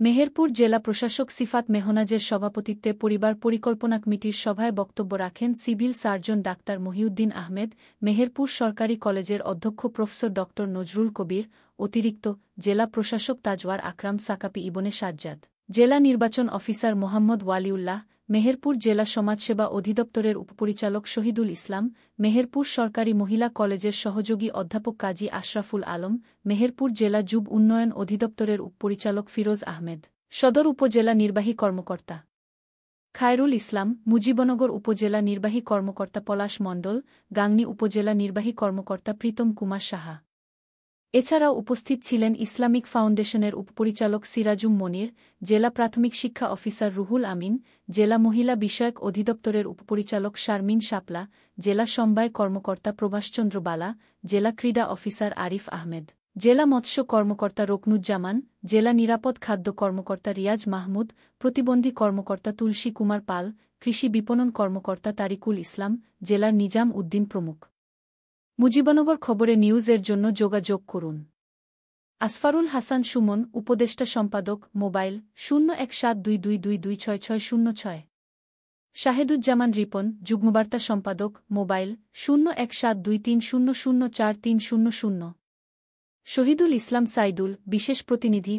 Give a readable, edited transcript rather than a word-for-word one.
মেহেরপুর জেলা প্রশাসক সিফাত মেহনাজের সভাপতিত্বে পরিবার পরিকল্পনা কমিটির সভায় বক্তব্য রাখেন civil surgeon doctor Mohiuddin Ahmed, Meherpur সরকারি কলেজের অধ্যক্ষ প্রফেসর ড নজরুল কবির, অতিরিক্ত জেলা প্রশাসক তাজওয়ার আকরাম সাকাপি ইবনে সাজ্জাদ, জেলা নির্বাচন অফিসার মোহাম্মদ ওয়ালিউল্লাহ, মেহেরপুর জেলা সমাজসেবা অধিদপ্তরের উপপরিচালক শহীদুল ইসলাম, মেহেরপুর সরকারি মহিলা কলেজের সহযোগী অধ্যাপক কাজী আশরাফুল আলম, মেহেরপুর জেলা যুব উন্নয়ন অধিদপ্তরের উপপরিচালক ফিরোজ আহমেদ, সদর উপজেলা নির্বাহী কর্মকর্তা খায়রুল ইসলাম, মুজিবনগর উপজেলা নির্বাহী কর্মকর্তা পলাশ মণ্ডল, গাংনী উপজেলা নির্বাহী কর্মকর্তা প্রীতম কুমার সাহা। এছাড়াও উপস্থিত ছিলেন ইসলামিক ফাউন্ডেশনের উপপরিচালক সিরাজুম মনির, জেলা প্রাথমিক শিক্ষা অফিসার রুহুল আমিন, জেলা মহিলা বিষয়ক অধিদপ্তরের উপপরিচালক শারমিন শাপলা, জেলা সমবায় কর্মকর্তা প্রভাষচন্দ্র বালা, জেলা ক্রীড়া অফিসার আরিফ আহমেদ, জেলা মৎস্য কর্মকর্তা রকনুজ্জামান, জেলা নিরাপদ খাদ্য কর্মকর্তা রিয়াজ মাহমুদ, প্রতিবন্ধী কর্মকর্তা তুলসী কুমার পাল, কৃষি বিপণন কর্মকর্তা তারিকুল ইসলাম, জেলার নিজাম উদ্দিন প্রমুখ। মুজিবনগর খবরে নিউজের জন্য যোগাযোগ করুন। আসফারুল হাসান সুমন, উপদেষ্টা সম্পাদক, মোবাইল 017222266606। শাহেদুজ্জামান রিপন, যুগ্মবার্তা সম্পাদক, মোবাইল 017230043000। শহীদুল ইসলাম সাইদুল, বিশেষ প্রতিনিধি।